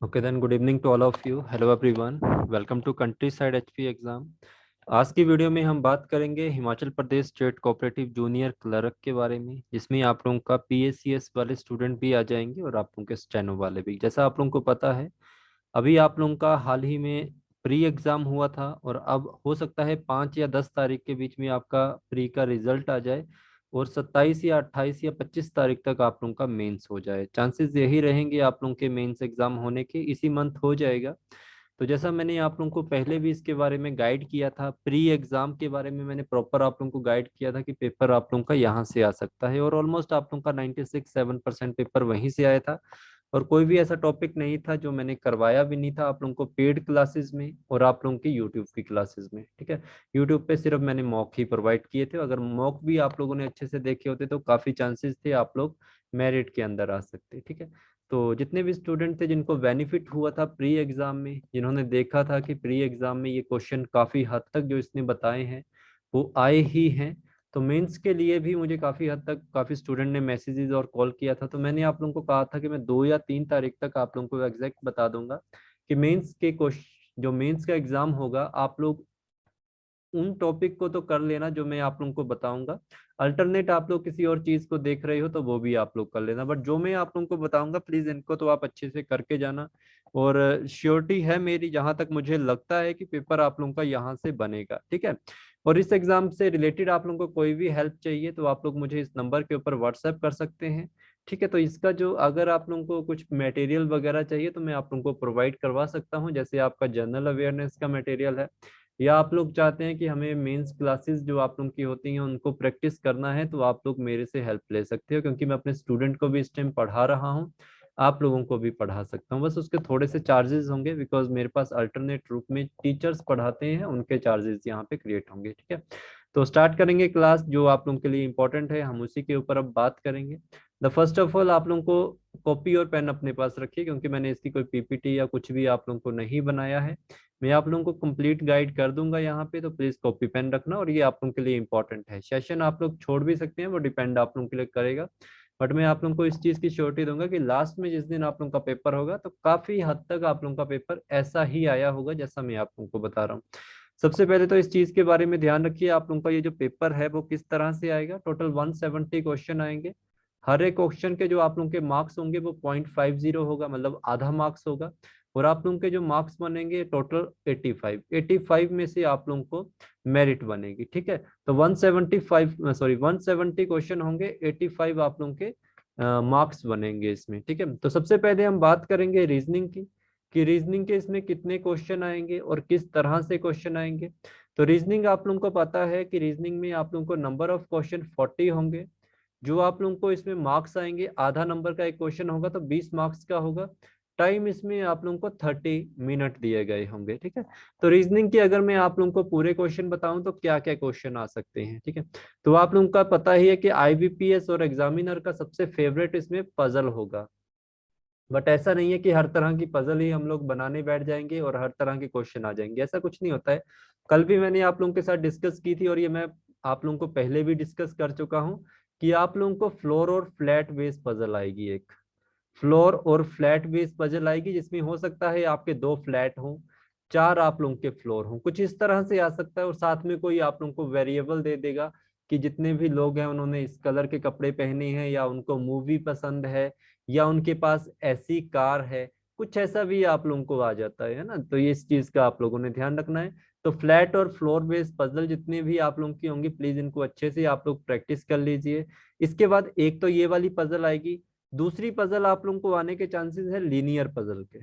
Okay, then good evening to all of you. Hello everyone. Welcome to Countryside HP exam. आज की video में हम बात करेंगे Himachal Pradesh state cooperative junior clerk के बारे में, जिसमें आप लोगों का पीएससीएस वाले स्टूडेंट भी आ जाएंगे और आप लोगों के स्टेनो वाले भी। जैसा आप लोगों को पता है, अभी आप लोगों का हाल ही में प्री एग्जाम हुआ था और अब हो सकता है 5 या 10 तारीख के बीच में आपका प्री का रिजल्ट आ जाए और 27 या 28 या 25 तारीख तक आप लोगों का मेंस हो जाए। चांसेस यही रहेंगे आप लोगों के मेंस एग्जाम होने के, इसी मंथ हो जाएगा। तो जैसा मैंने आप लोगों को पहले भी इसके बारे में गाइड किया था, प्री एग्जाम के बारे में मैंने प्रॉपर आप लोगों को गाइड किया था कि पेपर आप लोगों का यहाँ से आ सकता है, और ऑलमोस्ट आप लोगों का 96-7% पेपर वहीं से आया था। और कोई भी ऐसा टॉपिक नहीं था जो मैंने करवाया भी नहीं था आप लोगों को पेड क्लासेस में और आप लोगों की यूट्यूब की क्लासेस में। ठीक है, यूट्यूब पे सिर्फ मैंने मॉक ही प्रोवाइड किए थे। अगर मॉक भी आप लोगों ने अच्छे से देखे होते तो काफी चांसेस थे आप लोग मेरिट के अंदर आ सकते। ठीक है, तो जितने भी स्टूडेंट थे जिनको बेनिफिट हुआ था प्री एग्जाम में, जिन्होंने देखा था कि प्री एग्जाम में ये क्वेश्चन काफी हद तक जो इसने बताए हैं वो आए ही हैं, तो मेंस के लिए भी मुझे काफी हद तक काफी स्टूडेंट ने मैसेजेस और कॉल किया था। तो मैंने आप लोगों को कहा था कि मैं 2 या 3 तारीख तक आप लोगों को एग्जैक्ट बता दूंगा कि मेंस के क्वेश्चन, जो मेंस का एग्जाम होगा, आप लोग उन टॉपिक को तो कर लेना जो मैं आप लोगों को बताऊंगा। अल्टरनेट आप लोग किसी और चीज को देख रहे हो तो वो भी आप लोग कर लेना, बट जो मैं आप लोगों को बताऊंगा प्लीज इनको तो आप अच्छे से करके जाना। और श्योरिटी है मेरी, जहां तक मुझे लगता है कि पेपर आप लोगों का यहाँ से बनेगा। ठीक है, और इस एग्जाम से रिलेटेड आप लोगों को कोई भी हेल्प चाहिए तो आप लोग मुझे इस नंबर के ऊपर व्हाट्सएप कर सकते हैं। ठीक है, तो इसका जो अगर आप लोगों को कुछ मटेरियल वगैरह चाहिए तो मैं आप लोगों को प्रोवाइड करवा सकता हूँ, जैसे आपका जनरल अवेयरनेस का मटेरियल है, या आप लोग चाहते हैं कि हमें मेंस क्लासेस जो आप लोग की होती हैं उनको प्रैक्टिस करना है तो आप लोग मेरे से हेल्प ले सकते हो, क्योंकि मैं अपने स्टूडेंट को भी इस टाइम पढ़ा रहा हूँ, आप लोगों को भी पढ़ा सकता हूँ। बस उसके थोड़े से चार्जेस होंगे बिकॉज मेरे पास अल्टरनेट रूप में टीचर्स पढ़ाते हैं, उनके चार्जेस यहाँ पे क्रिएट होंगे। ठीक है, तो स्टार्ट करेंगे क्लास जो आप लोगों के लिए इंपॉर्टेंट है, हम उसी के ऊपर अब बात करेंगे। द फर्स्ट ऑफ ऑल आप लोगों को कॉपी और पेन अपने पास रखिए, क्योंकि मैंने इसकी कोई पीपीटी या कुछ भी आप लोगों को नहीं बनाया है। मैं आप लोगों को कंप्लीट गाइड कर दूंगा यहाँ पे, तो प्लीज कॉपी पेन रखना, और ये आप लोगों के लिए इंपॉर्टेंट है। सेशन आप लोग छोड़ भी सकते हैं, वो डिपेंड आप लोगों के लिए करेगा, बट मैं आप लोगों को इस चीज की श्योरिटी दूंगा कि लास्ट में जिस दिन आप लोगों का पेपर होगा तो काफी हद तक आप लोगों का पेपर ऐसा ही आया होगा जैसा मैं आप लोगों को बता रहा हूँ। सबसे पहले तो इस चीज के बारे में ध्यान रखिए, आप लोगों का ये जो पेपर है वो किस तरह से आएगा। टोटल 170 क्वेश्चन आएंगे। हर एक क्वेश्चन के जो आप लोगों के मार्क्स होंगे वो 0.50 होगा, मतलब आधा मार्क्स होगा। और आप लोगों के जो मार्क्स बनेंगे टोटल 85 में से आप लोगों को मेरिट बनेगी। ठीक है, तो 170 क्वेश्चन होंगे, 85 आप लोगों के मार्क्स बनेंगे इसमें। ठीक है, तो सबसे पहले हम बात करेंगे रीजनिंग की, कि रीजनिंग के इसमें कितने क्वेश्चन आएंगे और किस तरह से क्वेश्चन आएंगे। तो रीजनिंग आप लोगों को पता है कि रीजनिंग में आप लोगों को नंबर ऑफ क्वेश्चन 40 होंगे। जो आप लोगों को इसमें मार्क्स आएंगे, आधा नंबर का एक क्वेश्चन होगा तो 20 मार्क्स का होगा। टाइम इसमें आप लोगों को 30 मिनट दिए गए होंगे। ठीक है, तो रीजनिंग की अगर मैं आप लोगों को पूरे क्वेश्चन बताऊं तो क्या क्या क्वेश्चन आ सकते हैं। ठीक है, तो आप लोगों का पता ही है कि आईबीपीएस और एग्जामिनर का सबसे फेवरेट इसमें पजल होगा, बट ऐसा नहीं है कि हर तरह की पजल ही हम लोग बनाने बैठ जाएंगे और हर तरह के क्वेश्चन आ जाएंगे, ऐसा कुछ नहीं होता है। कल भी मैंने आप लोगों के साथ डिस्कस की थी, और ये मैं आप लोगों को पहले भी डिस्कस कर चुका हूँ, कि आप लोगों को फ्लोर और फ्लैट बेस पजल आएगी। एक फ्लोर और फ्लैट बेस पजल आएगी जिसमें हो सकता है आपके 2 फ्लैट हों, 4 आप लोगों के फ्लोर हों, कुछ इस तरह से आ सकता है। और साथ में कोई आप लोगों को वेरिएबल दे देगा कि जितने भी लोग हैं उन्होंने इस कलर के कपड़े पहने हैं, या उनको मूवी पसंद है, या उनके पास ऐसी कार है, कुछ ऐसा भी आप लोगों को आ जाता है ना। तो ये इस चीज का आप लोगों ने ध्यान रखना है। तो फ्लैट और फ्लोर बेस्ड पजल जितने भी आप लोगों की होंगी, प्लीज इनको अच्छे से आप लोग प्रैक्टिस कर लीजिए। इसके बाद एक तो ये वाली पजल आएगी, दूसरी पजल आप लोगों को आने के चांसेस है लीनियर पजल के।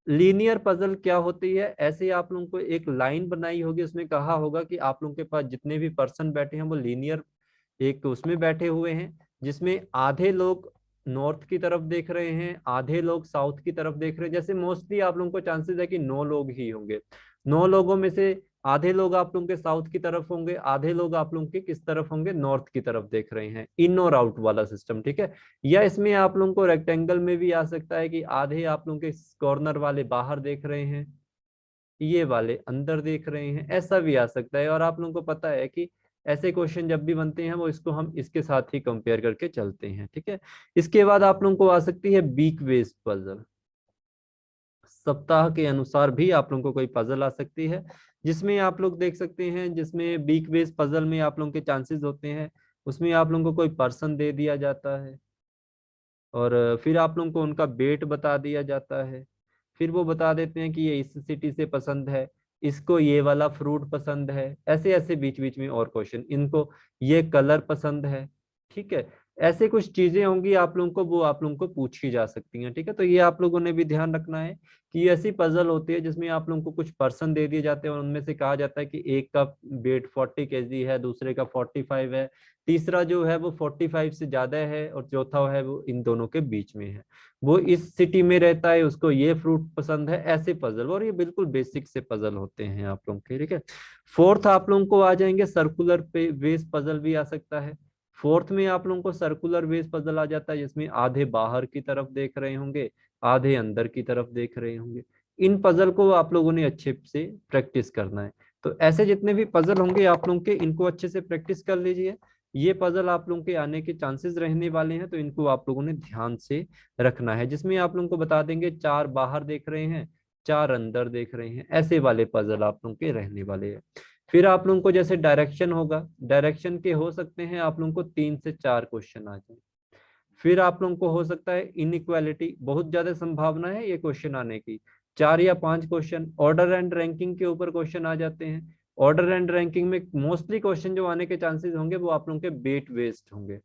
लीनियर पजल क्या होती है, ऐसे आप लोगों को एक लाइन बनाई होगी, उसमें कहा होगा कि आप लोगों के पास जितने भी पर्सन बैठे हैं वो लीनियर एक उसमें बैठे हुए हैं, जिसमें आधे लोग नॉर्थ की तरफ देख रहे हैं, आधे लोग साउथ की तरफ देख रहे हैं। जैसे मोस्टली आप लोगों को चांसेस है कि 9 लोग ही होंगे, 9 लोगों में से आधे लोग आप लोगों के साउथ की तरफ होंगे, आधे लोग आप लोगों के किस तरफ होंगे, नॉर्थ की तरफ देख रहे हैं। इन और आउट वाला सिस्टम। ठीक है, या इसमें आप लोगों को रेक्टेंगल में भी आ सकता है कि आधे आप लोगों के कॉर्नर वाले बाहर देख रहे हैं, ये वाले अंदर देख रहे हैं, ऐसा भी आ सकता है। और आप लोगों को पता है कि ऐसे क्वेश्चन जब भी बनते हैं वो इसको हम इसके साथ ही कंपेयर करके चलते हैं। ठीक है, इसके बाद आप लोगों को आ सकती है वीक बेस्ड पजल। सप्ताह के अनुसार भी आप लोगों को कोई पजल आ सकती है, जिसमें आप लोग देख सकते हैं, जिसमें वीक बेस्ड पजल में आप लोगों के चांसेस होते हैं, उसमें आप लोगों को कोई पर्सन दे दिया जाता है और फिर आप लोगों को उनका वेट बता दिया जाता है। फिर वो बता देते हैं कि ये इस सिटी से पसंद है, इसको ये वाला फ्रूट पसंद है, ऐसे ऐसे बीच बीच में और क्वेश्चन, इनको ये कलर पसंद है। ठीक है, ऐसे कुछ चीजें होंगी आप लोगों को, वो आप लोगों को पूछी जा सकती हैं। ठीक है, तो ये आप लोगों ने भी ध्यान रखना है कि ये ऐसी पजल होती है जिसमें आप लोगों को कुछ पर्सन दे दिए जाते हैं और उनमें से कहा जाता है कि एक का वेट 40 kg है, दूसरे का 45 है, तीसरा जो है वो 45 से ज्यादा है और चौथा है वो इन दोनों के बीच में है, वो इस सिटी में रहता है, उसको ये फ्रूट पसंद है, ऐसे पजल। और ये बिल्कुल बेसिक से पजल होते हैं आप लोगों के। ठीक है, फोर्थ आप लोगों को आ जाएंगे सर्कुलर पे वेस पजल भी आ सकता है। फोर्थ में आप लोगों को सर्कुलर वेस पजल आ जाता है, जिसमें आधे बाहर की तरफ देख रहे होंगे, आधे अंदर की तरफ देख रहे होंगे। इन पजल को आप लोगों ने अच्छे से प्रैक्टिस करना है। तो ऐसे जितने भी पजल होंगे आप लोगों के, इनको अच्छे से प्रैक्टिस कर लीजिए। ये पजल आप लोगों के आने के चांसेस रहने वाले हैं, तो इनको आप लोगों ने ध्यान से रखना है, जिसमें आप लोगों को बता देंगे 4 बाहर देख रहे हैं, 4 अंदर देख रहे हैं, ऐसे वाले पजल आप लोगों के रहने वाले हैं। फिर आप लोगों को जैसे डायरेक्शन होगा, डायरेक्शन के हो सकते हैं आप लोगों को 3 से 4 क्वेश्चन आ जाए। फिर आप लोगों को हो सकता है इनइक्वालिटी, बहुत ज्यादा संभावना है ये क्वेश्चन आने की, 4 या 5 क्वेश्चन। ऑर्डर एंड रैंकिंग के ऊपर क्वेश्चन आ जाते हैं। ऑर्डर एंड रैंकिंग में मोस्टली क्वेश्चन जो आने के चांसेस होंगे वो आप लोगों के वेट बेस्ड होंगे।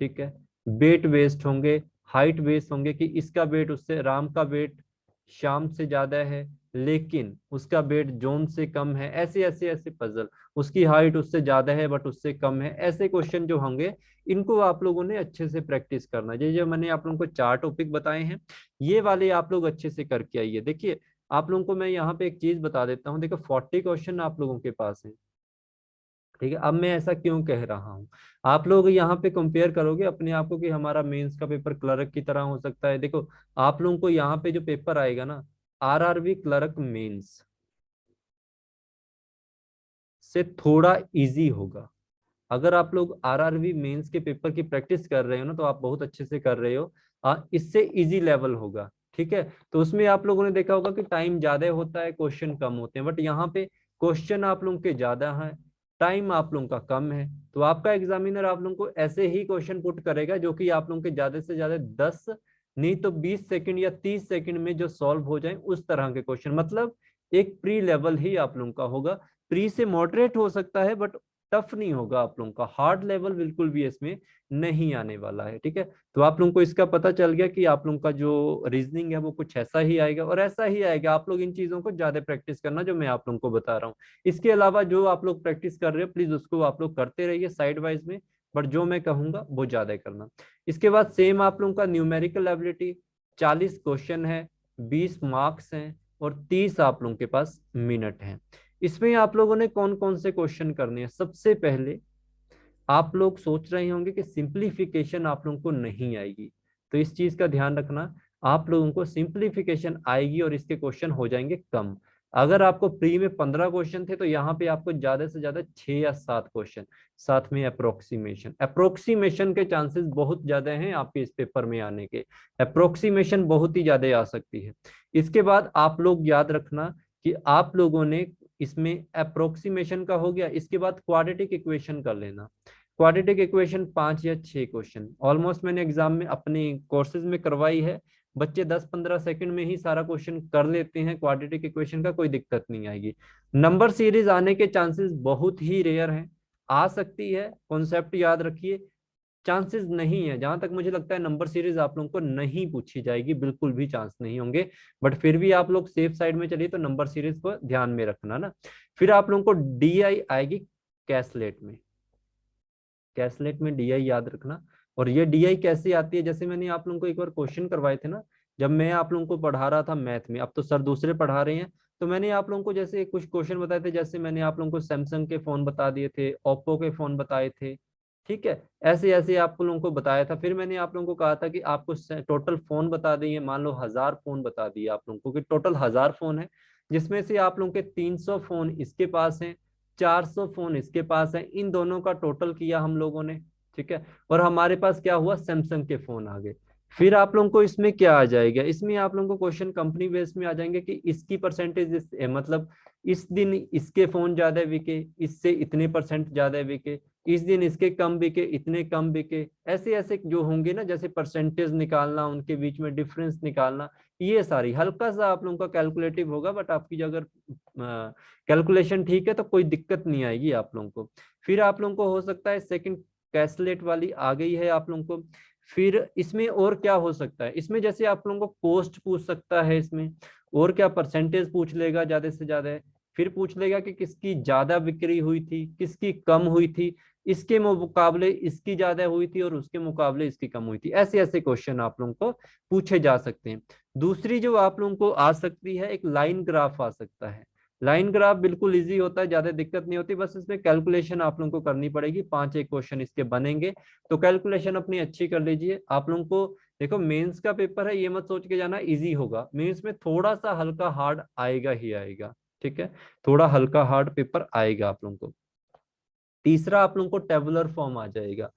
ठीक है, वेट बेस्ड होंगे, हाइट बेस्ड होंगे कि इसका वेट उससे, राम का वेट श्याम से ज्यादा है लेकिन उसका वेट जॉन से कम है, ऐसे ऐसे ऐसे पजल, उसकी हाइट उससे ज्यादा है बट उससे कम है, ऐसे क्वेश्चन जो होंगे इनको आप लोगों ने अच्छे से प्रैक्टिस करना है। जो मैंने आप लोगों को 4 टॉपिक बताए हैं, ये वाले आप लोग अच्छे से करके आइए। देखिए आप लोगों को मैं यहाँ पे एक चीज बता देता हूँ, देखो 40 क्वेश्चन आप लोगों के पास है। ठीक है, अब मैं ऐसा क्यों कह रहा हूँ, आप लोग यहाँ पे कंपेयर करोगे अपने आप को कि हमारा मेंस का पेपर क्लर्क की तरह हो सकता है। देखो आप लोगों को यहाँ पे जो पेपर आएगा ना, आरआरबी क्लर्क मेंस से थोड़ा इजी होगा। अगर आप लोग आरआरबी मेंस के पेपर की प्रैक्टिस कर रहे हो ना, तो आप बहुत अच्छे से कर रहे हो, इससे इजी लेवल होगा। ठीक है, तो उसमें आप लोगों ने देखा होगा कि टाइम ज्यादा होता है, क्वेश्चन कम होते हैं, बट यहाँ पे क्वेश्चन आप लोगों के ज्यादा हैं, टाइम आप लोगों का कम है। तो आपका एग्जामिनर आप लोगों को ऐसे ही क्वेश्चन पुट करेगा जो कि आप लोगों के ज्यादा से ज्यादा 10 नहीं तो 20 सेकंड या 30 सेकंड में जो सॉल्व हो जाए उस तरह के क्वेश्चन, मतलब एक प्री लेवल ही आप लोगों का होगा। प्री से मॉडरेट हो सकता है बट टफ नहीं होगा आप लोगों का, हार्ड लेवल बिल्कुल भी इसमें नहीं आने वाला है। ठीक है, तो आप लोगों को इसका पता चल गया कि आप लोगों का जो रीजनिंग है वो कुछ ऐसा ही आएगा और ऐसा ही आएगा। आप लोग इन चीजों को ज्यादा प्रैक्टिस करना जो मैं आप लोगों को बता रहा हूँ। इसके अलावा जो आप लोग प्रैक्टिस कर रहे हो प्लीज उसको आप लोग करते रहिए साइड वाइज में, बट जो मैं कहूंगा वो ज्यादा करना। इसके बाद सेम आप लोगों का न्यूमेरिकल एबिलिटी, 40 क्वेश्चन है, 20 मार्क्स हैं और 30 आप लोगों के पास मिनट हैं। इसमें आप लोगों ने कौन कौन से क्वेश्चन करने हैं, सबसे पहले आप लोग सोच रहे होंगे कि सिंप्लीफिकेशन आप लोगों को नहीं आएगी, तो इस चीज का ध्यान रखना, आप लोगों को सिंप्लीफिकेशन आएगी और इसके क्वेश्चन हो जाएंगे कम। अगर आपको प्री में 15 क्वेश्चन थे तो यहाँ पे आपको ज्यादा से ज्यादा 6 या 7 क्वेश्चन, साथ में अप्रोक्सीमेशन, अप्रोक्सीमेशन के चांसेस बहुत ज्यादा हैं आपके इस पेपर में आने के, अप्रोक्सीमेशन बहुत ही ज्यादा आ सकती है। इसके बाद आप लोग याद रखना कि आप लोगों ने इसमें अप्रोक्सीमेशन का हो गया, इसके बाद क्वाड्रेटिक इक्वेशन कर लेना। क्वाड्रेटिक इक्वेशन 5 या 6 क्वेश्चन ऑलमोस्ट मैंने एग्जाम में अपने कोर्सेज में करवाई है, बच्चे 10-15 सेकंड में ही सारा क्वेश्चन कर लेते हैं, क्वाड्रेटिक इक्वेशन का कोई दिक्कत नहीं आएगी। नंबर सीरीज आने के चांसेस बहुत ही रेयर हैं, आ सकती है, कॉन्सेप्ट याद रखिए, चांसेस नहीं है। जहां तक मुझे लगता है नंबर सीरीज आप लोगों को नहीं पूछी जाएगी, बिल्कुल भी चांस नहीं होंगे, बट फिर भी आप लोग सेफ साइड में चलिए तो नंबर सीरीज को ध्यान में रखना ना। फिर आप लोगों को डीआई आएगी कैसलेट में, कैसलेट में डीआई याद रखना। और ये डीआई कैसे आती है, जैसे मैंने आप लोगों को एक बार क्वेश्चन करवाए थे ना, जब मैं आप लोगों को पढ़ा रहा था मैथ में, अब तो सर दूसरे पढ़ा रहे हैं, तो मैंने आप लोगों को जैसे कुछ क्वेश्चन बताए थे, जैसे मैंने आप लोगों को सैमसंग के फोन बता दिए थे, ओप्पो के फोन बताए थे। ठीक है, ऐसे ऐसे आप लोगों को बताया था। फिर मैंने आप लोगों को कहा था कि आपको टोटल फोन बता दिए, मान लो 1000 फोन बता दिए आप लोगों को कि टोटल 1000 फोन है, जिसमें से आप लोगों के 300 फोन इसके पास हैं, 400 फोन इसके पास है, इन दोनों का टोटल किया हम लोगों ने। ठीक है, और हमारे पास क्या हुआ, सैमसंग के फोन आ गए। फिर आप लोगों को इसमें क्या आ जाएगा, इसमें आप लोगों को क्वेश्चन कंपनी बेस में आ जाएंगे कि इसकी परसेंटेज मतलब इस दिन इसके फोन ज्यादा बिके, इससे इतने परसेंट ज्यादा बिके, इस दिन इसके कम बिके, इतने कम बिके, ऐसे ऐसे जो होंगे ना, जैसे परसेंटेज निकालना, उनके बीच में डिफरेंस निकालना, ये सारी हल्का सा आप लोगों का कैलकुलेटिव होगा, बट आपकी जो अगर कैलकुलेशन ठीक है तो कोई दिक्कत नहीं आएगी आप लोगों को। फिर आप लोगों को हो सकता है सेकंड कैसलेट वाली आ गई है आप लोगों को। फिर इसमें और क्या हो सकता है, इसमें जैसे आप लोगों को कोस्ट पूछ सकता है, इसमें और क्या परसेंटेज पूछ लेगा ज्यादा से ज्यादा। फिर पूछ लेगा कि किसकी ज्यादा बिक्री हुई थी, किसकी कम हुई थी, इसके मुकाबले इसकी ज्यादा हुई थी और उसके मुकाबले इसकी कम हुई थी। ऐसे ऐसे क्वेश्चन आप लोगों को पूछे जा सकते हैं। दूसरी जो आप लोगों को आ सकती है, एक लाइन ग्राफ आ सकता है। लाइन ग्राफ बिल्कुल इजी होता है, ज्यादा दिक्कत नहीं होती, बस इसमें कैलकुलेशन आप लोगों को करनी पड़ेगी, 5 एक क्वेश्चन इसके बनेंगे, तो कैलकुलेशन अपनी अच्छी कर लीजिए। आप लोगों को देखो मेंस का पेपर है, ये मत सोच के जाना इजी होगा, मेंस में थोड़ा सा हल्का हार्ड आएगा ही आएगा, ठीक है, थोड़ा हल्का हार्ड पेपर आएगा आप लोगों को। तीसरा आप लोगों को टेबुलर फॉर्म आ जाएगा।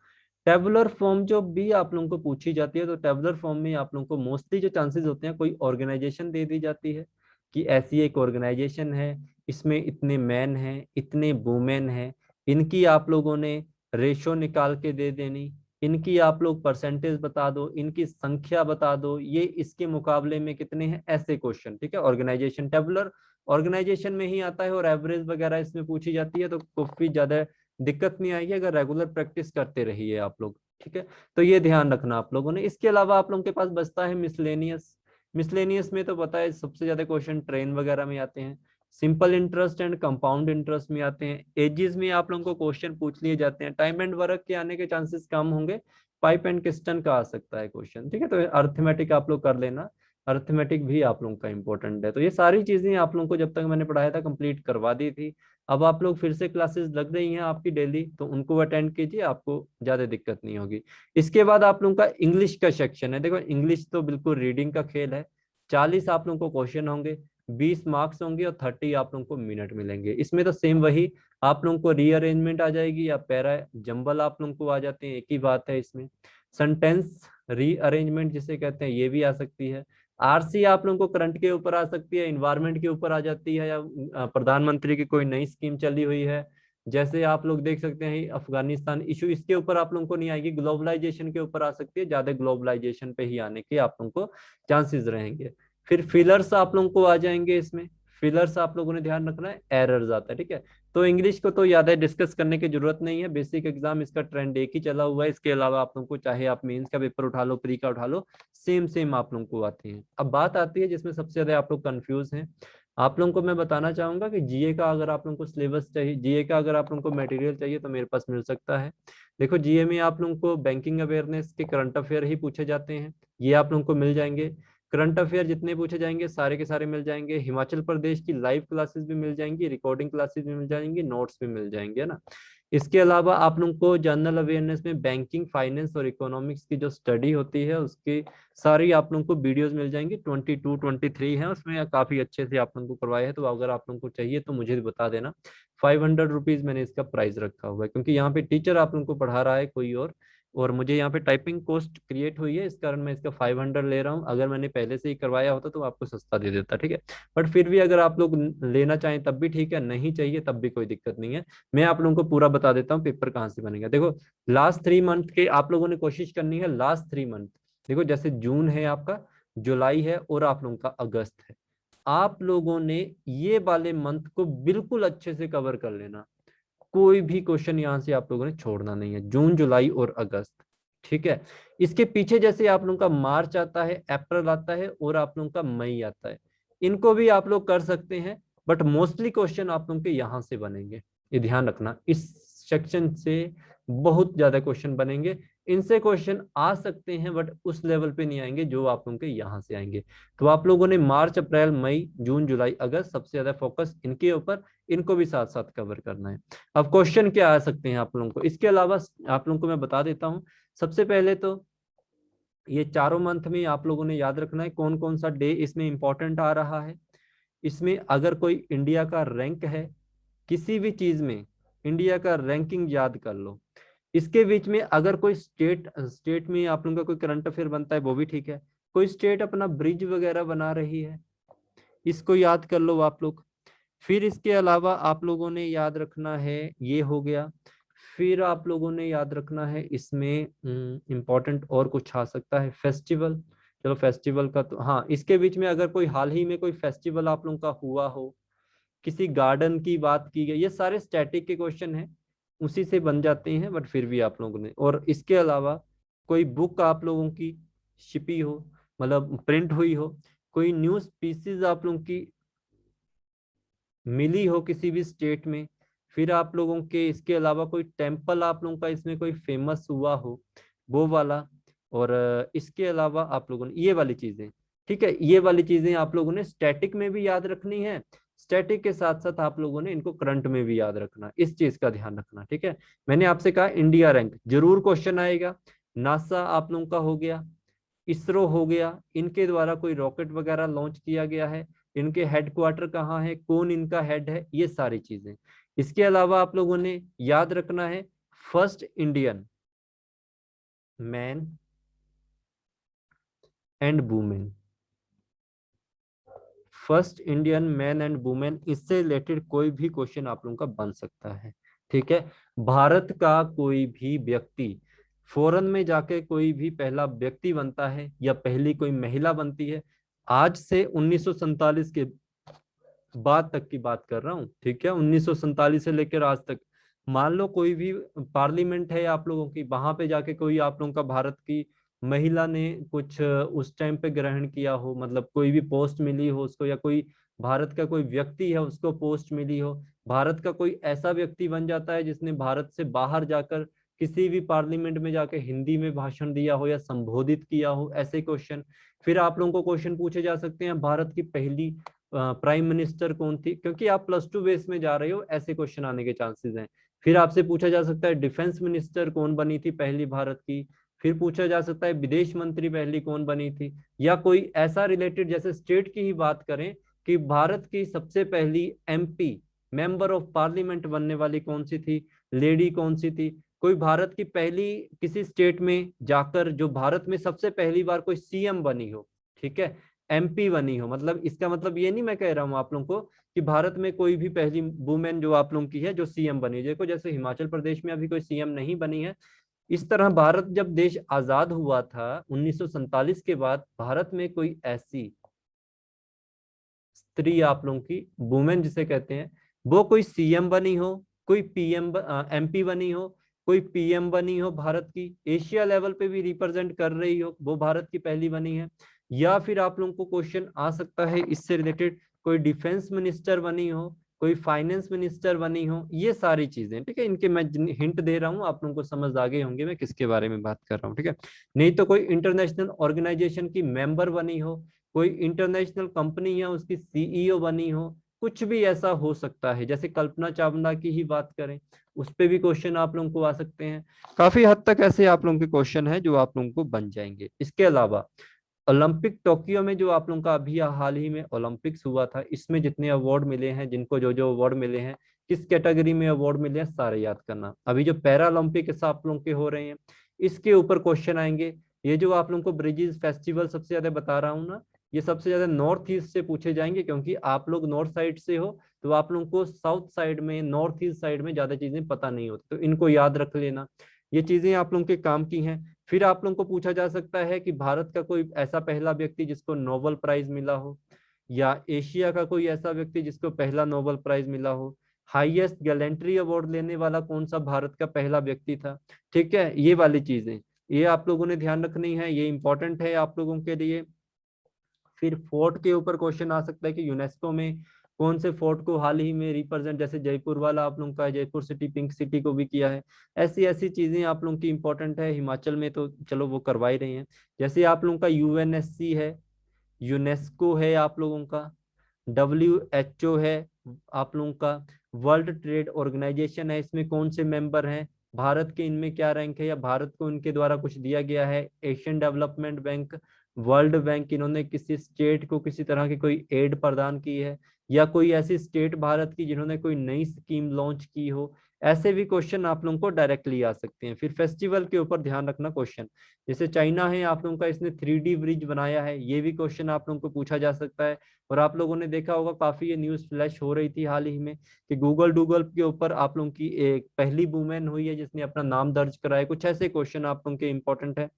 टेबुलर फॉर्म जो भी आप लोगों को पूछी जाती है, तो टेबुलर फॉर्म में आप लोगों को मोस्टली जो चांसेस होते हैं, कोई ऑर्गेनाइजेशन दे दी जाती है कि ऐसी एक ऑर्गेनाइजेशन है, इसमें इतने मैन हैं, इतने वुमेन हैं, इनकी आप लोगों ने रेशो निकाल के दे देनी, इनकी आप लोग परसेंटेज बता दो, इनकी संख्या बता दो, ये इसके मुकाबले में कितने हैं, ऐसे क्वेश्चन, ठीक है। ऑर्गेनाइजेशन टेबुलर ऑर्गेनाइजेशन में ही आता है, और एवरेज वगैरह इसमें पूछी जाती है, तो काफी ज्यादा दिक्कत नहीं आएगी अगर रेगुलर प्रैक्टिस करते रहिए आप लोग, ठीक है। तो ये ध्यान रखना आप लोगों ने। इसके अलावा आप लोगों के पास बचता है मिसलेनियस। मिसलेनियस में तो पता है सबसे ज्यादा क्वेश्चन ट्रेन वगैरह में आते हैं, simple interest and compound interest में आते हैं, एजेस में आप लोगों को क्वेश्चन पूछ लिए जाते हैं, टाइम एंड वर्क के आने के चांसेस कम होंगे, पाइप एंड किस्टन का आ सकता है क्वेश्चन, ठीक है। तो अर्थमेटिक आप लोग कर लेना, अर्थमेटिक भी आप लोगों का इंपॉर्टेंट है। तो ये सारी चीजें आप लोगों को जब तक मैंने पढ़ाया था कंप्लीट करवा दी थी। अब आप लोग फिर से क्लासेस लग रही हैं आपकी डेली, तो उनको अटेंड कीजिए, आपको ज्यादा दिक्कत नहीं होगी। इसके बाद आप लोगों का इंग्लिश का सेक्शन है। देखो इंग्लिश तो बिल्कुल रीडिंग का खेल है, 40 आप लोगों को क्वेश्चन होंगे, 20 मार्क्स होंगे और 30 आप लोगों को मिनट मिलेंगे। इसमें तो सेम वही आप लोगों को रीअरेंजमेंट आ जाएगी या पैरा जंबल आप लोगों को आ जाते हैं, एक ही बात है इसमें। सेंटेंस रीअरेंजमेंट जिसे कहते हैं, ये भी आ सकती है। आरसी आप लोगों को करंट के ऊपर आ सकती है, इन्वायरमेंट के ऊपर आ जाती है, या प्रधानमंत्री की कोई नई स्कीम चली हुई है, जैसे आप लोग देख सकते हैं अफगानिस्तान इशू, इसके ऊपर आप लोगों को नहीं आएगी, ग्लोबलाइजेशन के ऊपर आ सकती है, ज्यादा ग्लोबलाइजेशन पे ही आने के आप लोगों को चांसेस रहेंगे। फिर फिलर्स आप लोगों को आ जाएंगे इसमें, फिलर्स आप लोगों ने ध्यान रखना है, एरर्स आता है, ठीक है। तो इंग्लिश को तो ज्यादा डिस्कस करने की जरूरत नहीं है, बेसिक एग्जाम इसका ट्रेंड एक ही चला हुआ है। इसके अलावा आप लोगों को चाहे आप मेंस का पेपर उठा लो, प्री का उठा लो, सेम सेम आप लोगों को आती है। अब बात आती है जिसमें सबसे ज्यादा आप लोग कंफ्यूज हैं, आप लोगों को मैं बताना चाहूंगा कि जीए का अगर आप लोगों को सिलेबस चाहिए, जीए का अगर आप लोगों को मटेरियल चाहिए तो मेरे पास मिल सकता है। देखो जीए में आप लोगों को बैंकिंग अवेयरनेस के करंट अफेयर ही पूछे जाते हैं, ये आप लोगों को मिल जाएंगे। करंट अफेयर जितने पूछे जाएंगे सारे के सारे मिल जाएंगे, हिमाचल प्रदेश की लाइव क्लासेस भी मिल जाएंगी, रिकॉर्डिंग क्लासेस भी मिल जाएंगी, नोट्स भी मिल जाएंगे, है ना। इसके अलावा आप लोगों को जनरल अवेयरनेस में बैंकिंग, फाइनेंस और इकोनॉमिक्स की जो स्टडी होती है उसकी सारी आप लोगों को वीडियोस मिल जाएंगी, 22 23 है उसमें, काफी अच्छे से आप लोगों को करवाए हैं। तो अगर आप लोगों को चाहिए तो मुझे बता देना। 500 रुपीज मैंने इसका प्राइस रखा हुआ है, क्योंकि यहाँ पे टीचर आप लोगों को पढ़ा रहा है कोई और मुझे यहाँ पे टाइपिंग कॉस्ट क्रिएट हुई है, इस कारण मैं इसका 500 ले रहा हूँ। अगर मैंने पहले से ही करवाया होता तो आपको सस्ता दे देता, ठीक है। बट फिर भी अगर आप लोग लेना चाहें तब भी ठीक है, नहीं चाहिए तब भी कोई दिक्कत नहीं है। मैं आप लोगों को पूरा बता देता हूँ पेपर कहाँ से बनेगा। देखो लास्ट 3 मंथ के आप लोगों ने कोशिश करनी है, लास्ट 3 मंथ, देखो जैसे जून है आपका, जुलाई है और आप लोगों का अगस्त है, आप लोगों ने ये वाले मंथ को बिल्कुल अच्छे से कवर कर लेना। कोई भी क्वेश्चन यहाँ से आप लोगों ने छोड़ना नहीं है, जून जुलाई और अगस्त, ठीक है। इसके पीछे जैसे आप लोगों का मार्च आता है, अप्रैल आता है और आप लोगों का मई आता है, इनको भी आप लोग कर सकते हैं, बट मोस्टली क्वेश्चन आप लोगों के यहाँ से बनेंगे, ये ध्यान रखना। इस सेक्शन से बहुत ज्यादा क्वेश्चन बनेंगे, इनसे क्वेश्चन आ सकते हैं बट उस लेवल पे नहीं आएंगे जो आप लोगों के यहाँ से आएंगे। तो आप लोगों ने मार्च अप्रैल मई जून जुलाई अगस्त सबसे ज्यादा फोकस इनके ऊपर, इनको भी साथ साथ कवर करना है। अब क्वेश्चन क्या आ सकते हैं आप लोगों को, इसके अलावा आप लोगों को मैं बता देता हूँ। सबसे पहले तो ये चारों मंथ में आप लोगों ने याद रखना है कौन कौन सा डे इसमें इंपॉर्टेंट आ रहा है। इसमें अगर कोई इंडिया का रैंक है किसी भी चीज में, इंडिया का रैंकिंग याद कर लो, इसके बीच में अगर कोई स्टेट में आप लोगों का कोई करंट अफेयर बनता है वो भी ठीक है। कोई स्टेट अपना ब्रिज वगैरह बना रही है, इसको याद कर लो आप लोग। फिर इसके अलावा आप लोगों ने याद रखना है, ये हो गया। फिर आप लोगों ने याद रखना है इसमें इम्पोर्टेंट और कुछ आ सकता है, फेस्टिवल। चलो फेस्टिवल का तो हाँ, इसके बीच में अगर कोई हाल ही में कोई फेस्टिवल आप लोगों का हुआ हो, किसी गार्डन की बात की गई, ये सारे स्टैटिक के क्वेश्चन हैं, उसी से बन जाते हैं। बट फिर भी आप लोगों ने, और इसके अलावा कोई बुक आप लोगों की छिपी हो, मतलब प्रिंट हुई हो, कोई न्यूज पीसीज आप लोगों की मिली हो किसी भी स्टेट में, फिर आप लोगों के इसके अलावा कोई टेम्पल आप लोगों का इसमें कोई फेमस हुआ हो, वो वाला। और इसके अलावा आप लोगों ने ये वाली चीजें, ठीक है, ये वाली चीजें आप लोगों ने स्टैटिक में भी याद रखनी है। स्टैटिक के साथ साथ आप लोगों ने इनको करंट में भी याद रखना, इस चीज का ध्यान रखना, ठीक है। मैंने आपसे कहा इंडिया रैंक जरूर क्वेश्चन आएगा। नासा आप लोगों का हो गया, इसरो हो गया, इनके द्वारा कोई रॉकेट वगैरह लॉन्च किया गया है, इनके हेडक्वार्टर कहाँ है, कौन इनका हेड है, ये सारी चीजें। इसके अलावा आप लोगों ने याद रखना है first Indian man and women, first Indian man and women, इससे रिलेटेड कोई भी क्वेश्चन आप लोगों का बन सकता है, ठीक है। भारत का कोई भी व्यक्ति फॉरेन में जाके कोई भी पहला व्यक्ति बनता है या पहली कोई महिला बनती है, आज से 1947 के बाद तक की बात कर रहा हूँ, ठीक है, 1947 से लेकर आज तक। मान लो कोई भी पार्लियामेंट है आप लोगों की, वहां पे जाके कोई आप लोगों का भारत की महिला ने कुछ उस टाइम पे ग्रहण किया हो, मतलब कोई भी पोस्ट मिली हो उसको, या कोई भारत का कोई व्यक्ति है उसको पोस्ट मिली हो, भारत का कोई ऐसा व्यक्ति बन जाता है जिसने भारत से बाहर जाकर किसी भी पार्लियामेंट में जाके हिंदी में भाषण दिया हो या संबोधित किया हो, ऐसे क्वेश्चन। फिर आप लोगों को क्वेश्चन पूछे जा सकते हैं, भारत की पहली प्राइम मिनिस्टर कौन थी, क्योंकि आप +2 बेस में जा रहे हो, ऐसे क्वेश्चन आने के चांसेस हैं। फिर आपसे पूछा जा सकता है डिफेंस मिनिस्टर कौन बनी थी पहली भारत की। फिर पूछा जा सकता है विदेश मंत्री पहली कौन बनी थी, या कोई ऐसा रिलेटेड, जैसे स्टेट की ही बात करें कि भारत की सबसे पहली एमपी मेंबर ऑफ पार्लियामेंट बनने वाली कौन सी थी, लेडी कौन सी थी। कोई भारत की पहली किसी स्टेट में जाकर जो भारत में सबसे पहली बार कोई सीएम बनी हो, ठीक है, एमपी बनी हो, मतलब इसका मतलब ये नहीं मैं कह रहा हूं आप लोगों को कि भारत में कोई भी पहली वुमेन जो आप लोगों की है जो सीएम बनी, देखो जैसे हिमाचल प्रदेश में अभी कोई सीएम नहीं बनी है, इस तरह भारत जब देश आजाद हुआ था 1947 के बाद, भारत में कोई ऐसी स्त्री आप लोगों की, वुमेन जिसे कहते हैं, वो कोई सीएम बनी हो, कोई पीएम एमपी बनी हो, कोई पीएम बनी हो, भारत की एशिया लेवल पे भी रिप्रेजेंट कर रही हो, वो भारत की पहली बनी है। या फिर आप लोगों को क्वेश्चन आ सकता है इससे रिलेटेड, कोई डिफेंस मिनिस्टर बनी हो, कोई फाइनेंस मिनिस्टर बनी हो, ये सारी चीजें, ठीक है। इनके मैं हिंट दे रहा हूँ, आप लोगों को समझ आ गए होंगे मैं किसके बारे में बात कर रहा हूँ, ठीक है। नहीं तो कोई इंटरनेशनल ऑर्गेनाइजेशन की मेंबर बनी हो, कोई इंटरनेशनल कंपनी है उसकी सीईओ बनी हो, कुछ भी ऐसा हो सकता है। जैसे कल्पना चावला की ही बात करें, उस पे भी क्वेश्चन आप लोगों को आ सकते हैं। काफी हद तक ऐसे आप लोगों के क्वेश्चन है जो आप लोगों को बन जाएंगे। इसके अलावा ओलंपिक टोक्यो में जो आप लोगों का अभी हाल ही में ओलंपिक्स हुआ था, इसमें जितने अवार्ड मिले हैं, जिनको जो जो अवार्ड मिले हैं, किस कैटेगरी में अवार्ड मिले हैं, सारे याद करना। अभी जो पैरा ओलंपिक आप लोगों के हो रहे हैं, इसके ऊपर क्वेश्चन आएंगे। ये जो आप लोगों को ब्रिजेस फेस्टिवल सबसे ज्यादा बता रहा हूँ ना, ये सबसे ज्यादा नॉर्थ ईस्ट से पूछे जाएंगे, क्योंकि आप लोग नॉर्थ साइड से हो, तो आप लोगों को साउथ साइड में, नॉर्थ ईस्ट साइड में ज्यादा चीजें पता नहीं होती, तो इनको याद रख लेना। ये चीजें आप लोगों के काम की हैं। फिर आप लोगों को पूछा जा सकता है कि भारत का कोई ऐसा पहला व्यक्ति जिसको नोबेल प्राइज मिला हो, या एशिया का कोई ऐसा व्यक्ति जिसको पहला नोबेल प्राइज मिला हो, हाईएस्ट गैलेंट्री अवार्ड लेने वाला कौन सा भारत का पहला व्यक्ति था, ठीक है, ये वाली चीजें, ये आप लोगों ने ध्यान रखनी है, ये इंपॉर्टेंट है आप लोगों के लिए। फिर फोर्ट के ऊपर क्वेश्चन आ सकता है कि यूनेस्को में कौन से फोर्ट को हाल ही में रिप्रेजेंट, जैसे जयपुर वाला आप लोगों का है, जयपुर सिटी पिंक सिटी को भी किया है। ऐसी ऐसी चीजें आप लोगों की इंपॉर्टेंट है। हिमाचल में तो चलो वो करवा ही रही हैं। जैसे आप लोगों का यूएनएससी है, यूनेस्को है आप लोगों का, WHO है आप लोगों का, वर्ल्ड ट्रेड ऑर्गेनाइजेशन है, इसमें कौन से मेंबर हैं, भारत के इनमें क्या रैंक है, या भारत को इनके द्वारा कुछ दिया गया है, Asian development bank, world bank, इन्होंने किसी स्टेट को किसी तरह की कोई एड प्रदान की है, या कोई ऐसी स्टेट भारत की जिन्होंने कोई नई स्कीम लॉन्च की हो, ऐसे भी क्वेश्चन आप लोगों को डायरेक्टली आ सकते हैं। फिर फेस्टिवल के ऊपर ध्यान रखना क्वेश्चन, जैसे चाइना है आप लोगों का, इसने 3D ब्रिज बनाया है, ये भी क्वेश्चन आप लोगों को पूछा जा सकता है। और आप लोगों ने देखा होगा काफी ये न्यूज फ्लैश हो रही थी हाल ही में कि गूगल डूगल के ऊपर आप लोगों की एक पहली वुमेन हुई है जिसने अपना नाम दर्ज कराया। कुछ ऐसे क्वेश्चन आप लोगों के इंपॉर्टेंट है।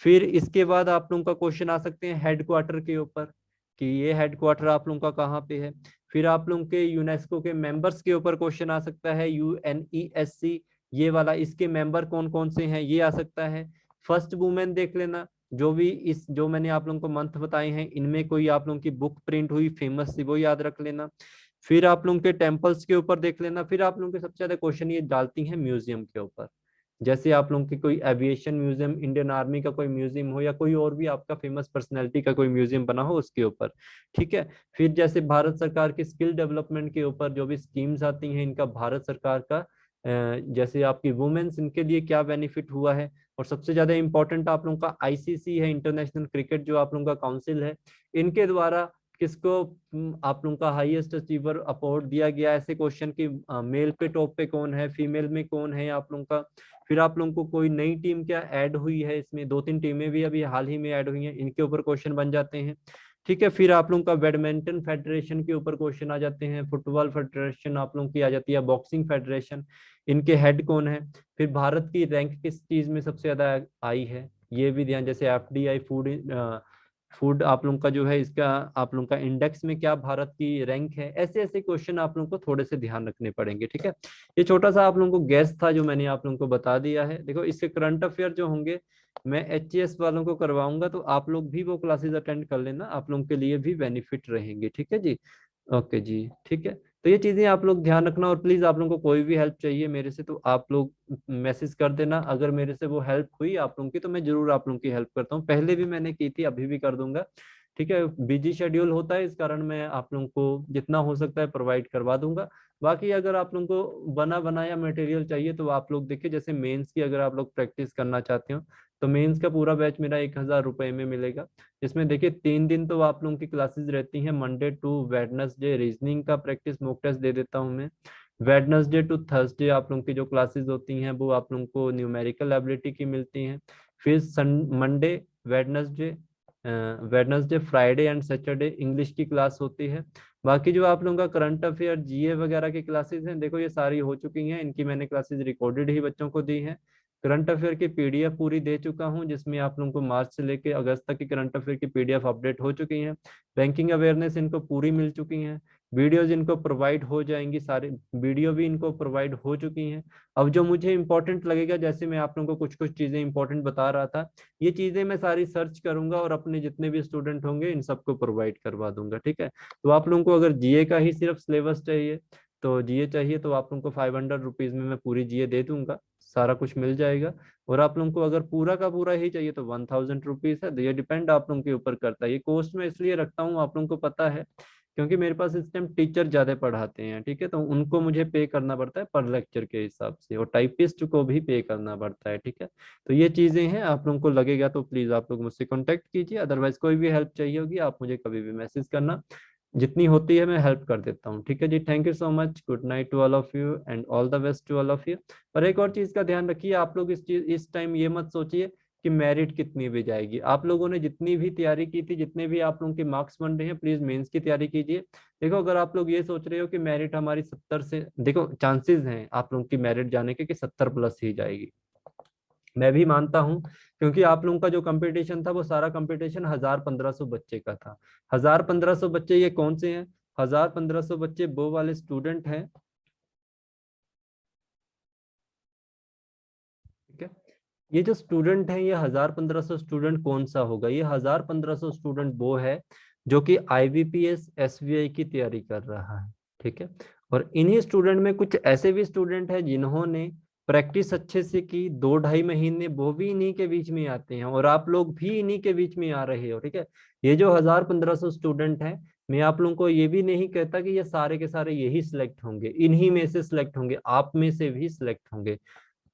फिर इसके बाद आप लोगों का क्वेश्चन आ सकते हैं हेडक्वार्टर के ऊपर, कि ये हेडक्वार्टर आप लोगों का कहाँ पे है। फिर आप लोगों के यूनेस्को के मेंबर्स के ऊपर क्वेश्चन आ सकता है, UNESC ये वाला, इसके मेंबर कौन कौन से हैं ये आ सकता है। फर्स्ट वुमेन देख लेना, जो भी इस जो मैंने आप लोगों को मंथ बताए हैं इनमें कोई आप लोगों की बुक प्रिंट हुई फेमस थी वो याद रख लेना। फिर आप लोगों के टेम्पल्स के ऊपर देख लेना। फिर आप लोगों के सबसे ज्यादा क्वेश्चन ये डालती हैं म्यूजियम के ऊपर, जैसे आप लोगों की कोई एविएशन म्यूजियम, इंडियन आर्मी का कोई म्यूजियम हो, या कोई और भी आपका फेमस पर्सनैलिटी का कोई म्यूजियम बना हो उसके ऊपर। ठीक है। फिर जैसे भारत सरकार की स्किल डेवलपमेंट के ऊपर जो भी स्कीम्स आती हैं इनका भारत सरकार का जैसे आपकी वुमेन्स इनके लिए क्या बेनिफिट हुआ है। और सबसे ज्यादा इंपॉर्टेंट आप लोगों का ICC है, इंटरनेशनल क्रिकेट जो आप लोगों का काउंसिल है, इनके द्वारा किसको आप लोगों का हाईएस्ट अचीवर अवार्ड दिया गया। ऐसे क्वेश्चन की मेल पे टॉप पे कौन है, फीमेल में कौन है आप लोगों का। फिर आप लोगों को कोई नई टीम क्या ऐड हुई है, इसमें 2-3 टीमें भी अभी हाल ही में ऐड हुई हैं, इनके ऊपर क्वेश्चन बन जाते हैं। ठीक है। फिर आप लोगों का बैडमिंटन फेडरेशन के ऊपर क्वेश्चन आ जाते हैं, फुटबॉल फेडरेशन आप लोगों की आ जाती है, बॉक्सिंग फेडरेशन इनके हेड कौन है। फिर भारत की रैंक किस चीज में सबसे ज्यादा आई है ये भी ध्यान, जैसे FDI फूड फूड आप लोगों का जो है इसका आप लोगों का इंडेक्स में क्या भारत की रैंक है। ऐसे ऐसे क्वेश्चन आप लोगों को थोड़े से ध्यान रखने पड़ेंगे। ठीक है। ये छोटा सा आप लोगों को गैस था जो मैंने आप लोगों को बता दिया है। देखो इसके करंट अफेयर जो होंगे मैं HES वालों को करवाऊंगा, तो आप लोग भी वो क्लासेस अटेंड कर लेना, आप लोगों के लिए भी बेनिफिट रहेंगे। ठीक है जी। ओके जी ठीक है। तो ये चीजें आप लोग ध्यान रखना, और प्लीज आप लोगों को कोई भी हेल्प चाहिए मेरे से तो आप लोग मैसेज कर देना। अगर मेरे से वो हेल्प हुई आप लोगों की तो मैं जरूर आप लोगों की हेल्प करता हूँ, पहले भी मैंने की थी अभी भी कर दूंगा। ठीक है। बिजी शेड्यूल होता है इस कारण मैं आप लोगों को जितना हो सकता है प्रोवाइड करवा दूंगा। बाकी अगर आप लोगों को बना बनाया मटेरियल चाहिए तो आप लोग देखिए, जैसे मेंस की अगर आप लोग प्रैक्टिस करना चाहते हो तो मेंस का पूरा बैच मेरा 1,000 रुपए में मिलेगा। इसमें देखिए 3 दिन तो आप लोगों की क्लासेस रहती हैं, मंडे टू वेडनेसडे रीजनिंग का प्रैक्टिस मॉक टेस्ट दे देता हूँ मैं। वेडनेसडे टू थर्सडे आप लोगों की जो क्लासेस होती हैं वो आप लोगों को न्यूमेरिकल एबिलिटी की मिलती हैं। फिर Monday Wednesday Wednesday Friday and Saturday English की क्लास होती है। बाकी जो आप लोगों का करंट अफेयर GA वगैरह की क्लासेस हैं देखो ये सारी हो चुकी हैं, इनकी मैंने क्लासेस रिकॉर्डेड ही बच्चों को दी हैं। करंट अफेयर की PDF पूरी दे चुका हूं, जिसमें आप लोगों को मार्च से लेकर अगस्त तक की करंट अफेयर की PDF अपडेट हो चुकी हैं। बैंकिंग अवेयरनेस इनको पूरी मिल चुकी हैं। वीडियोज इनको प्रोवाइड हो जाएंगी, सारी वीडियो भी इनको प्रोवाइड हो चुकी हैं। अब जो मुझे इंपॉर्टेंट लगेगा, जैसे मैं आप लोगों को कुछ कुछ चीजें इंपॉर्टेंट बता रहा था, ये चीजें मैं सारी सर्च करूंगा और अपने जितने भी स्टूडेंट होंगे इन सबको प्रोवाइड करवा दूंगा। ठीक है। तो आप लोगों को अगर GA का ही सिर्फ सिलेबस चाहिए तो GA चाहिए तो आप लोगों को 500 रुपीज में मैं पूरी GA दे दूंगा, सारा कुछ मिल जाएगा। और आप लोगों को अगर पूरा का पूरा ही चाहिए तो 1,000 रुपीज है। तो ये डिपेंड आप लोगों के ऊपर करता है, ये कॉस्ट में इसलिए रखता हूँ आप लोगों को पता है क्योंकि मेरे पास इस टाइम टीचर ज्यादा पढ़ाते हैं। ठीक है। तो उनको मुझे पे करना पड़ता है पर लेक्चर के हिसाब से, और टाइपिस्ट को भी पे करना पड़ता है। ठीक है। तो ये चीजें हैं, आप लोगों को लगेगा तो प्लीज आप लोग मुझसे कांटेक्ट कीजिए, अदरवाइज कोई भी हेल्प चाहिए होगी आप मुझे कभी भी मैसेज करना, जितनी होती है मैं हेल्प कर देता हूँ। ठीक है जी। Thank you so much, good night to all of you and all the best to all of you. और एक और चीज का ध्यान रखिए, आप लोग इस टाइम ये मत सोचिए कि मेरिट कितनी भी जाएगी। आप लोगों ने जितनी भी तैयारी की थी, जितने भी आप लोगों के मार्क्स बन रहे हैं, प्लीज मेंस की तैयारी कीजिए। देखो अगर आप लोग ये सोच रहे हो कि मेरिट हमारी 70 से, देखो चांसेस हैं आप लोगों की मेरिट जाने के कि 70+ ही जाएगी, मैं भी मानता हूं, क्योंकि आप लोगों का जो कंपटीशन था वो सारा कंपटीशन 1,000-1,500 बच्चे का था। 1,000-1,500 बच्चे ये कौन से हैं? 1,000-1,500 बच्चे वो वाले स्टूडेंट हैं। ठीक है। ये जो स्टूडेंट है, ये 1,000-1,500 स्टूडेंट कौन सा होगा? ये 1,000-1,500 स्टूडेंट वो है जो कि IBPS SBI की तैयारी कर रहा है। ठीक है। और इन्हीं स्टूडेंट में कुछ ऐसे भी स्टूडेंट हैं जिन्होंने प्रैक्टिस अच्छे से की, 2-2.5 महीने वो भी इन्हीं के बीच में आते हैं, और आप लोग भी इन्हीं के बीच में आ रहे हो। ठीक है। ये जो 1,000-1,500 स्टूडेंट हैं, मैं आप लोगों को ये भी नहीं कहता कि ये सारे के सारे यही सिलेक्ट होंगे, इन्हीं में से सिलेक्ट होंगे, आप में से भी सिलेक्ट होंगे।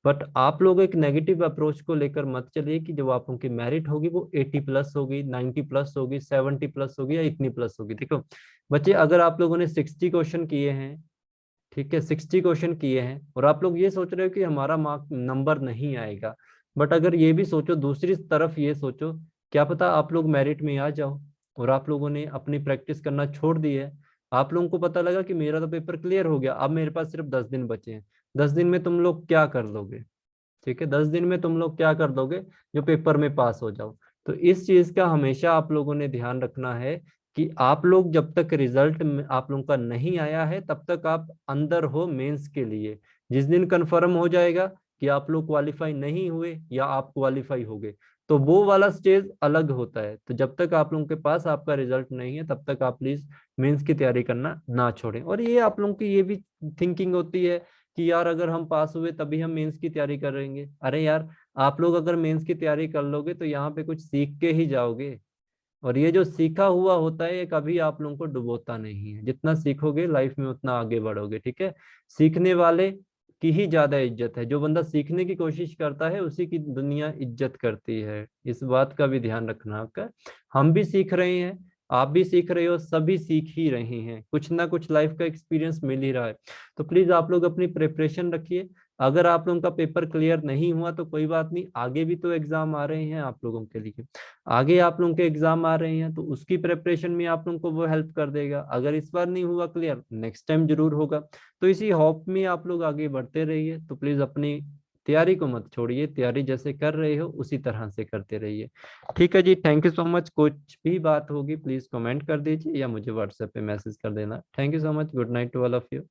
बट आप लोग एक नेगेटिव अप्रोच को लेकर मत चलिए कि जो आप उनकी मेरिट होगी वो 80+ होगी, 90+ होगी, 70+ होगी या इतनी प्लस होगी। देखो बच्चे, अगर आप लोगों ने 60 क्वेश्चन किए हैं ठीक है, 60 क्वेश्चन किए हैं और आप लोग ये सोच रहे हो कि हमारा मार्क नंबर नहीं आएगा। बट अगर ये भी सोचो, दूसरी तरफ ये सोचो, क्या पता आप लोग मेरिट में आ जाओ और आप लोगों ने अपनी प्रैक्टिस करना छोड़ दी है। आप लोगों को पता लगा कि मेरा तो पेपर क्लियर हो गया, अब मेरे पास सिर्फ 10 दिन बचे हैं। 10 दिन में तुम लोग क्या कर लोगे? ठीक है, 10 दिन में तुम लोग क्या कर दोगे जो पेपर में पास हो जाओ? तो इस चीज का हमेशा आप लोगों ने ध्यान रखना है कि आप लोग जब तक रिजल्ट आप लोगों का नहीं आया है तब तक आप अंदर हो मेंस के लिए। जिस दिन कंफर्म हो जाएगा कि आप लोग क्वालिफाई नहीं हुए या आप क्वालिफाई हो गए, तो वो वाला स्टेज अलग होता है। तो जब तक आप लोगों के पास आपका रिजल्ट नहीं है तब तक आप प्लीज मेंस की तैयारी करना ना छोड़ें। और ये आप लोगों की ये भी थिंकिंग होती है कि यार अगर हम पास हुए तभी हम मेंस की तैयारी करेंगे। अरे यार, आप लोग अगर मेंस की तैयारी कर लोगे तो यहाँ पे कुछ सीख के ही जाओगे, और ये जो सीखा हुआ होता है ये कभी आप लोगों को डुबोता नहीं है। जितना सीखोगे लाइफ में उतना आगे बढ़ोगे। ठीक है, सीखने वाले की ही ज्यादा इज्जत है। जो बंदा सीखने की कोशिश करता है उसी की दुनिया इज्जत करती है। इस बात का भी ध्यान रखना आपका। हम भी सीख रहे हैं, आप भी सीख रहे हो, सभी सीख ही रहे हैं, कुछ ना कुछ लाइफ का एक्सपीरियंस मिल ही रहा है। तो प्लीज आप लोग अपनी प्रिपरेशन रखिए। अगर आप लोगों का पेपर क्लियर नहीं हुआ तो कोई बात नहीं, आगे भी तो एग्जाम आ रहे हैं आप लोगों के लिए। आगे आप लोगों के एग्जाम आ रहे हैं तो उसकी प्रिपरेशन में आप लोगों को वो हेल्प कर देगा। अगर इस बार नहीं हुआ क्लियर, नेक्स्ट टाइम जरूर होगा। तो इसी होप में आप लोग आगे बढ़ते रहिए। तो प्लीज अपनी तैयारी को मत छोड़िए, तैयारी जैसे कर रहे हो उसी तरह से करते रहिए। ठीक है जी, थैंक यू सो मच। कुछ भी बात होगी प्लीज कमेंट कर दीजिए या मुझे व्हाट्सएप पे मैसेज कर देना। Thank you so much, good night to all of you.